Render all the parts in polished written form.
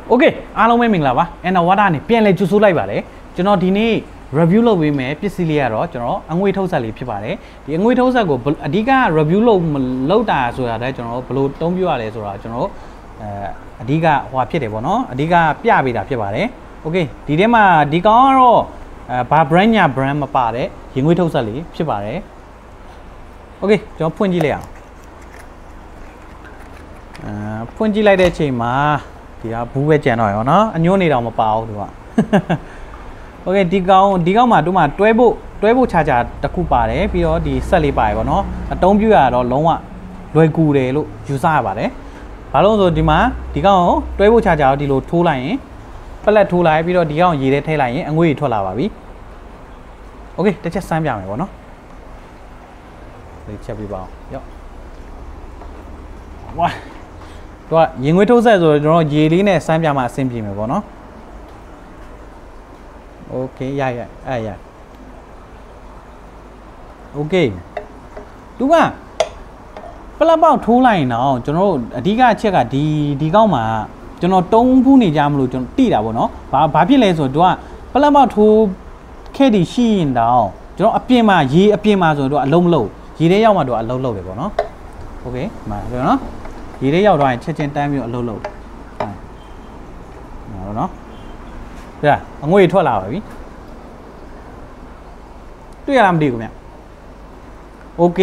โอเคအားလုံးပဲမင်္ဂလာပါအန်နာဝါဒနဲ့ပြန်လဲကြိုဆိုလိုက်ပါတယ်ကျွန်တော်ဒီနေ့ review လုပ်ပေးမယ်ပစ္စည်းလေးကတော့ကျွန်တော်အငွေထုတ်ဆက်လေးဖြစ်ပါတယ်ဒီအငွေထုတ်ဆက်ကိုအဓိက review လုပ်တာဆိုတာလည်းကျွန်တော်ဘယ်လိုတုံးပြရလဲဆိုတာကျွန်တော်အဓိကဟိုဖြစ်တယ်ပေါ့နော်အဓိကပြပေးတာဖြစ်ပါတယ်โอเคဒီထဲမှာဒီကောင်ကတော့ဘာ brand ညာ brand မပါတဲ့ရေငွေထုတ်ဆက်လေးဖြစ်ပါတယ်โอเคကျွန်တော်ဖွင့်ကြည့်လိုက်အောင်ဖွင့်ကြည့်လိုက်တဲ့အချိန်မှာဒီကဘူးပဲကြံတော့ရောနော်အညွှန်းနေတော့မပါဘူးသူကโอเคဒီကောင်မှာတို့မှာတွဲဖို့ချာတစ်ခုပါတယ်ပြီးတော့ဒီဆက်လေးပါတယ်ပေါ့နော်အတုံးပြရတော့လုံးဝလွယ်ကူတယ်လို့ယူဆရပါတယ်ဘာလို့ဆိုဒီမှာဒီကောင်ကိုတွဲဖို့ချာတော့ဒီလိုထိုးလိုက်ရင်ပလက်ထိုးလိုက်ပြီးတော့ဒီကောင်ရေထဲထည့်လိုက်ရင်အငွေ့ထွက်လာပါပြီโอเคတစ်ချက်စမ်းပြမယ်ပေါ့နော်ဒီချက်ပြပါအောင်ရော့ဝါတော့ရင်ငွေထုတ်ဆက်ဆိုတော့ကျွန်တော်ရေလေးနဲ့စမ်းပြမှအဆင်ပြေမယ်ပေါ့နော်โอเคရโอเคသူကပလက်ပေါက်ထိုးလိုက်ရင်တော့ကျွန်တော်တို့အဓိကအချက်ကဒီကောက်မှာကျွန်တော်တုံးဖူးနေကြမလို့ကျွန်တော်တိတာပေါ့နော်ဘာဖြစ်လဲဆိုတော့သူကပလက်ပေါက်ထိုးခဲ့တည်ရှိရင်တော့ကျွန်တော်အပြင်မှာရေအပြင်မှာဆိုတော့အလုံးမလုံးရေထဲရောက်မှတော့အလုံးလုံးပဲပေါ့နော်โอเคမှာဆိုတော့နော်ရေထဲရောက်သွားရင်ချက်ချင်းတန်းပြီးအလုံးလုံးဟုတ်နော်ဒါအငွေထွက်လာပါပြီတွေ့ရလားမသိဘူးခင်ဗျโอเค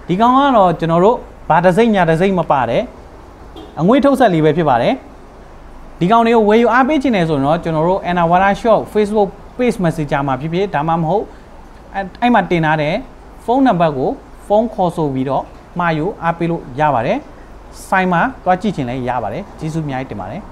ဒီကောင်ကတော့ကျွန်တော်တို့ဘာတစ်စိမ့်ညာတစ်စိမ့်မပါတဲ့အငွေထုတ်ဆက်လေးပဲဖြစ်ပါတယ်ဒီကောင်တွေကိုဝယ်ယူအားပေးချင်တယ်ဆိုတော့ကျွန်တော်တို့ Anawara Shop Facebook Page Messenger မှာဖြစ်ဒါမှမဟုတ်အဲ့မှာတင်ထားတဲ့ဖုန်းနံပါတ်ကိုဖုန်းခေါ်ဆိုပြီးတော့မှာယူအားပေးလို့ရပါတယ်ဆိုင်မှာတွားကြည့်ချင်လည်းရပါတယ်ကျေးဇူးအများကြီးတင်ပါတယ်